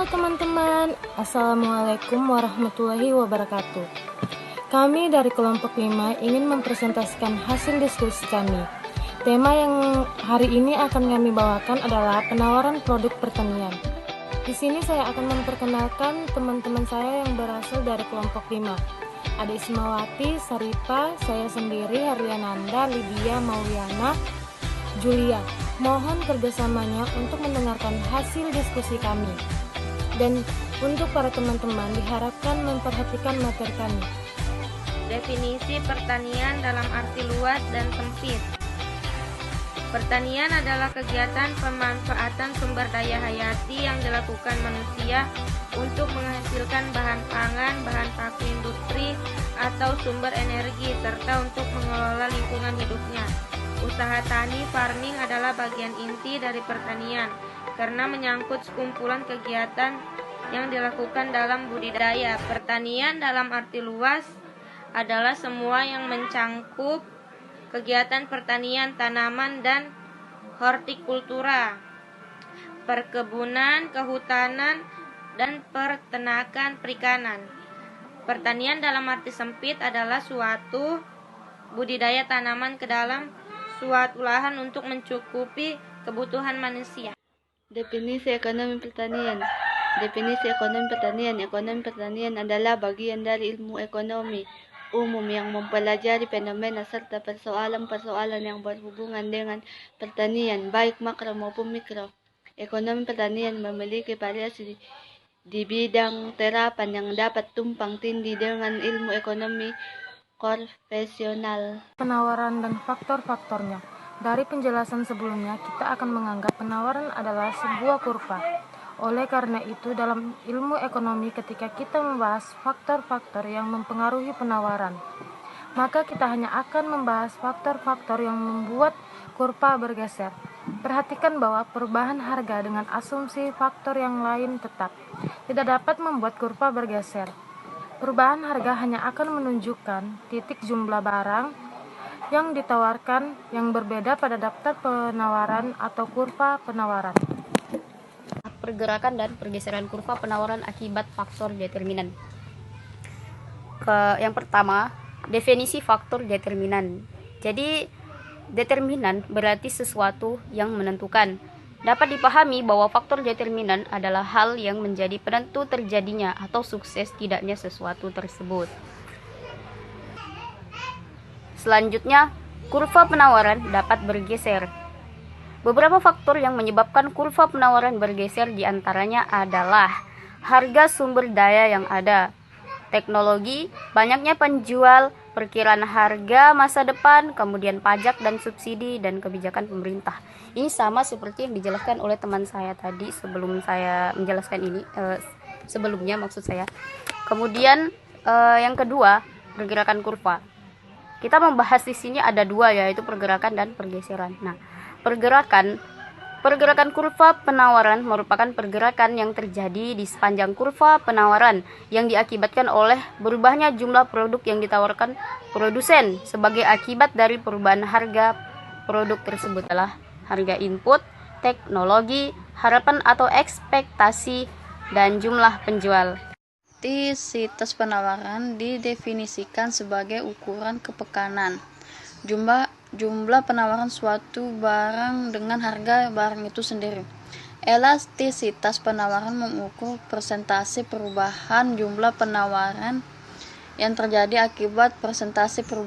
Halo teman-teman, Assalamualaikum warahmatullahi wabarakatuh. Kami dari kelompok 5 ingin mempresentasikan hasil diskusi kami. Tema yang hari ini akan kami bawakan adalah penawaran produk pertanian. Di sini saya akan memperkenalkan teman-teman saya yang berasal dari kelompok 5. Ada Ismawati, Saripa, saya sendiri, Harliananda, Lydia, Mauliana, Julia. Mohon kerjasamanya untuk mendengarkan hasil diskusi kami. Dan untuk para teman-teman diharapkan memperhatikan materi kami. Definisi pertanian dalam arti luas dan sempit. Pertanian adalah kegiatan pemanfaatan sumber daya hayati yang dilakukan manusia untuk menghasilkan bahan pangan, bahan baku industri, atau sumber energi, serta untuk mengelola lingkungan hidupnya. Usaha tani farming adalah bagian inti dari pertanian karena menyangkut sekumpulan kegiatan yang dilakukan dalam budidaya. Pertanian dalam arti luas adalah semua yang mencangkup kegiatan pertanian, tanaman, dan hortikultura, perkebunan, kehutanan, dan peternakan perikanan. Pertanian dalam arti sempit adalah suatu budidaya tanaman ke dalam suatu lahan untuk mencukupi kebutuhan manusia. Definisi ekonomi pertanian. Definisi ekonomi pertanian. Ekonomi pertanian adalah bagian dari ilmu ekonomi umum yang mempelajari fenomena serta persoalan-persoalan yang berhubungan dengan pertanian, baik makro maupun mikro. Ekonomi pertanian memiliki variasi di bidang terapan yang dapat tumpang tindih dengan ilmu ekonomi konvensional. Penawaran dan faktor-faktornya. Dari penjelasan sebelumnya, kita akan menganggap penawaran adalah sebuah kurva. Oleh karena itu, dalam ilmu ekonomi ketika kita membahas faktor-faktor yang mempengaruhi penawaran, maka kita hanya akan membahas faktor-faktor yang membuat kurva bergeser. Perhatikan bahwa perubahan harga dengan asumsi faktor yang lain tetap tidak dapat membuat kurva bergeser. Perubahan harga hanya akan menunjukkan titik jumlah barang yang ditawarkan yang berbeda pada daftar penawaran atau kurva penawaran. Pergerakan dan pergeseran kurva penawaran akibat faktor determinan. Yang pertama, definisi faktor determinan. Jadi, determinan berarti sesuatu yang menentukan. Dapat dipahami bahwa faktor determinan adalah hal yang menjadi penentu terjadinya atau sukses tidaknya sesuatu tersebut. Selanjutnya, kurva penawaran dapat bergeser. Beberapa faktor yang menyebabkan kurva penawaran bergeser diantaranya adalah harga sumber daya yang ada, teknologi, banyaknya penjual, perkiraan harga masa depan, kemudian pajak dan subsidi, dan kebijakan pemerintah. Ini sama seperti yang dijelaskan oleh teman saya tadi sebelum saya menjelaskan ini, sebelumnya maksud saya. Kemudian yang kedua, pergerakan kurva. Kita membahas di sini ada dua, yaitu pergerakan dan pergeseran. Nah, pergerakan kurva penawaran merupakan pergerakan yang terjadi di sepanjang kurva penawaran yang diakibatkan oleh berubahnya jumlah produk yang ditawarkan produsen sebagai akibat dari perubahan harga produk tersebut adalah harga input, teknologi, harapan atau ekspektasi, dan jumlah penjual. Elastisitas penawaran didefinisikan sebagai ukuran kepekanan jumlah penawaran suatu barang dengan harga barang itu sendiri. Elastisitas penawaran mengukur persentase perubahan jumlah penawaran yang terjadi akibat persentase perubahan